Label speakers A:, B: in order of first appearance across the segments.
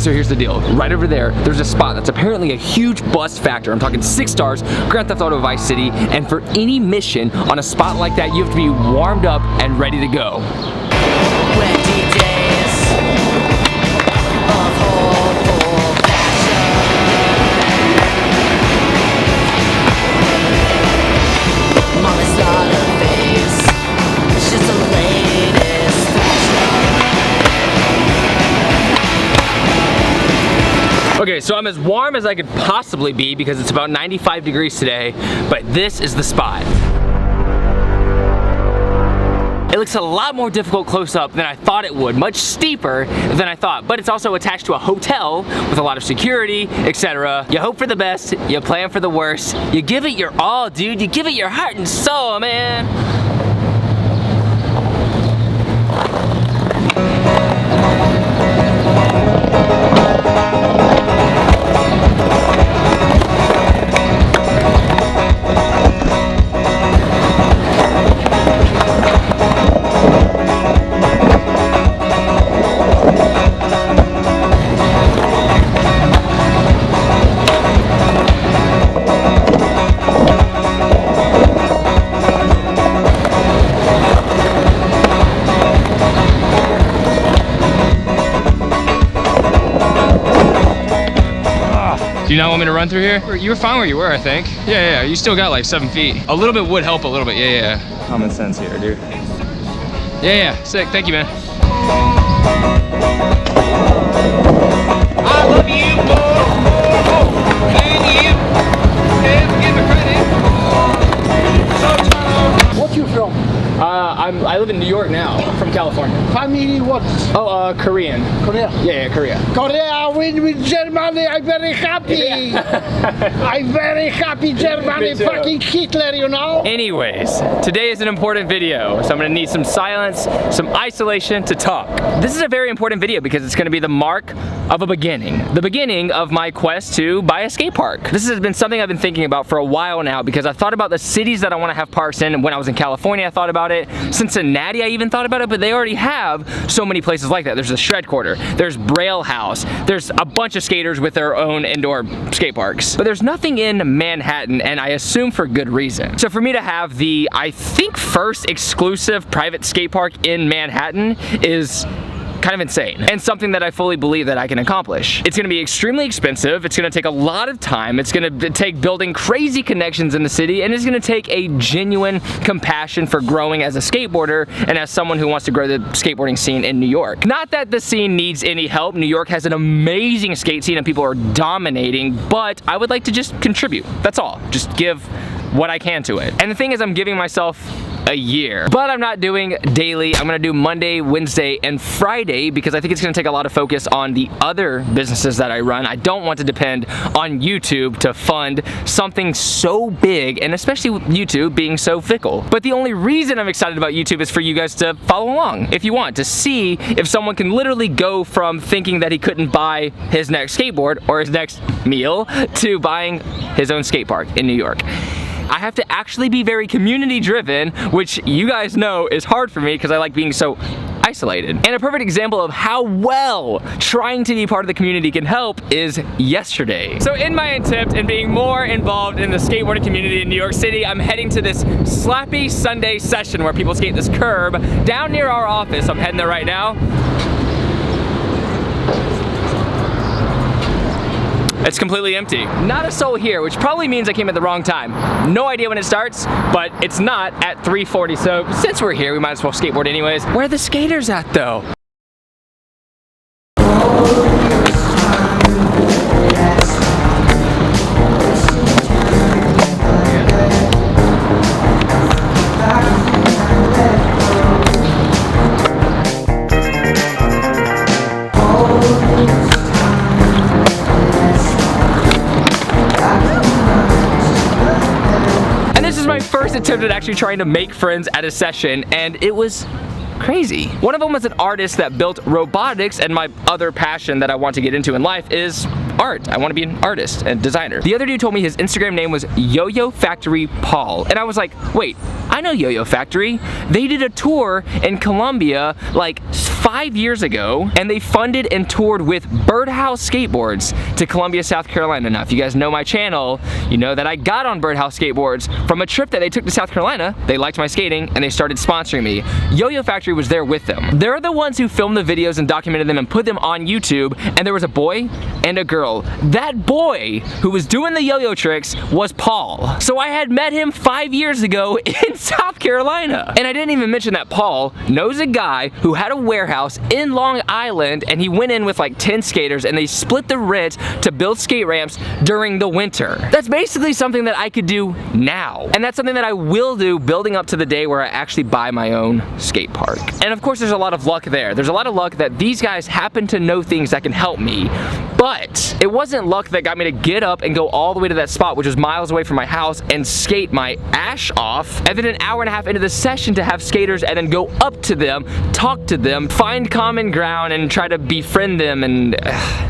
A: so here's the deal. Right over there, there's a spot that's apparently a huge bust factor. I'm talking 6 stars, Grand Theft Auto Vice City, and for any mission on a spot like that, you have to be warmed up and ready to go.
B: Wendy days of hopeful fashion. Mama's not a face, it's just the latest fashion.
A: Okay, so I'm as warm as I could possibly be because it's about 95 degrees today, but this is the spot. It looks a lot more difficult close up than I thought it would, much steeper than I thought, but it's also attached to a hotel with a lot of security, etc. You hope for the best, you plan for the worst, you give it your all, dude, you give it your heart and soul, man.
C: Do you not want me to run through here? You were fine where you were, I think. Yeah, you still got like 7 feet. A little bit would help a little bit, yeah. Common sense here, dude. Yeah, sick, thank you, man. I love you,
D: What you from?
A: I live in New York now, from California.
D: Family what?
A: Oh, Korean.
D: Korea.
A: Yeah, Korea.
D: Korea win with Germany. I'm very happy.
A: Yeah.
D: I'm very happy. Germany fucking Hitler, you know?
A: Anyways, today is an important video, so I'm gonna need some silence, some isolation to talk. This is a very important video because it's gonna be the mark of a beginning. The beginning of my quest to buy a skate park. This has been something I've been thinking about for a while now because I thought about the cities that I wanna have parks in, and when I was in California I thought about it. Cincinnati I even thought about it, but they already have so many places like that. There's the Shred Quarter, there's Braille House, there's a bunch of skaters with their own indoor skate parks. But there's nothing in Manhattan, and I assume for good reason. So for me to have the, I think, first exclusive private skate park in Manhattan is kind of insane, and something that I fully believe that I can accomplish. It's gonna be extremely expensive, it's gonna take a lot of time, it's gonna take building crazy connections in the city, and it's gonna take a genuine compassion for growing as a skateboarder and as someone who wants to grow the skateboarding scene in New York. Not that the scene needs any help, New York has an amazing skate scene and people are dominating, but I would like to just contribute, that's all. Just give what I can to it. And the thing is, I'm giving myself a year, but I'm not doing daily. I'm gonna do Monday, Wednesday, and Friday because I think it's gonna take a lot of focus on the other businesses that I run. I don't want to depend on YouTube to fund something so big, and especially with YouTube being so fickle. But the only reason I'm excited about YouTube is for you guys to follow along if you want, to see if someone can literally go from thinking that he couldn't buy his next skateboard or his next meal to buying his own skate park in New York. I have to actually be very community driven, which you guys know is hard for me because I like being so isolated. And a perfect example of how well trying to be part of the community can help is yesterday. So in my attempt in being more involved in the skateboarding community in New York City, I'm heading to this Slappy Sunday session where people skate this curb down near our office. I'm heading there right now. It's completely empty. Not a soul here, which probably means I came at the wrong time. No idea when it starts, but it's not at 3:40, so since we're here, we might as well skateboard anyways. Where are the skaters at, though? First attempt at actually trying to make friends at a session, and it was crazy. One of them was an artist that built robotics, and my other passion that I want to get into in life is art. I want to be an artist and designer. The other dude told me his Instagram name was Yo-Yo Factory Paul, and I was like, wait, I know Yo-Yo Factory. They did a tour in Colombia like 5 years ago, and they funded and toured with Birdhouse Skateboards to Columbia, South Carolina. Now, if you guys know my channel, you know that I got on Birdhouse Skateboards from a trip that they took to South Carolina. They liked my skating, and they started sponsoring me. Yo-Yo Factory was there with them. They're the ones who filmed the videos and documented them and put them on YouTube, and there was a boy and a girl. That boy who was doing the yo-yo tricks was Paul. So I had met him 5 years ago in South Carolina. And I didn't even mention that Paul knows a guy who had a warehouse in Long Island, and he went in with like 10 skaters, and they split the rent to build skate ramps during the winter. That's basically something that I could do now. And that's something that I will do building up to the day where I actually buy my own skate park. And of course, there's a lot of luck there. There's a lot of luck that these guys happen to know things that can help me. But it wasn't luck that got me to get up and go all the way to that spot, which was miles away from my house, and skate my ash off, and then an hour and a half into the session to have skaters and then go up to them, talk to them, find common ground, and try to befriend them. And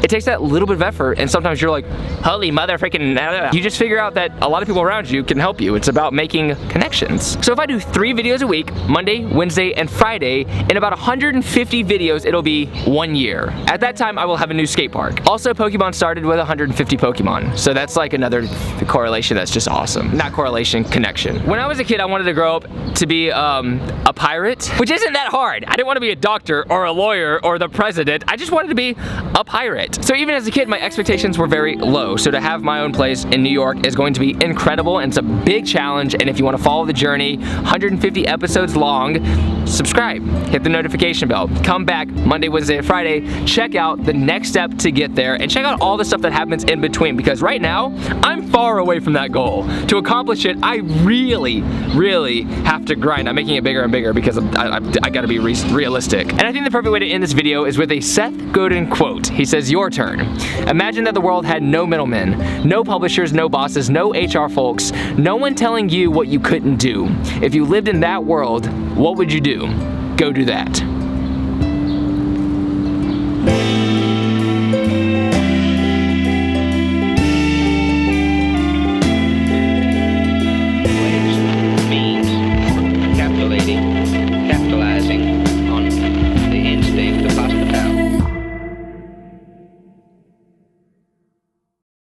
A: it takes that little bit of effort, and sometimes you're like, holy mother freaking, you just figure out that a lot of people around you can help you. It's about making connections. So if I do 3 videos a week, Monday, Wednesday, and Friday, in about 150 videos, it'll be 1 year. At that time, I will have a new skate park. Also, Pokemon started with 150 Pokemon, so that's like another correlation that's just awesome. Not correlation, connection. When I was a kid, I wanted to grow up to be a pirate, which isn't that hard. I didn't want to be a doctor or a lawyer or the president. I just wanted to be a pirate. So even as a kid, my expectations were very low. So to have my own place in New York is going to be incredible, and it's a big challenge. And if you want to follow the journey, 150 episodes long, subscribe, hit the notification bell, come back Monday, Wednesday, and Friday, check out the next step to get there, and check out all the stuff that happens in between, because right now, I'm far away from that goal. To accomplish it, I really have to grind. I'm making it bigger and bigger because I gotta be realistic. And I think the perfect way to end this video is with a Seth Godin quote. He says, "Your turn. Imagine that the world had no middlemen, no publishers, no bosses, no HR folks, no one telling you what you couldn't do. If you lived in that world, what would you do? Go do that."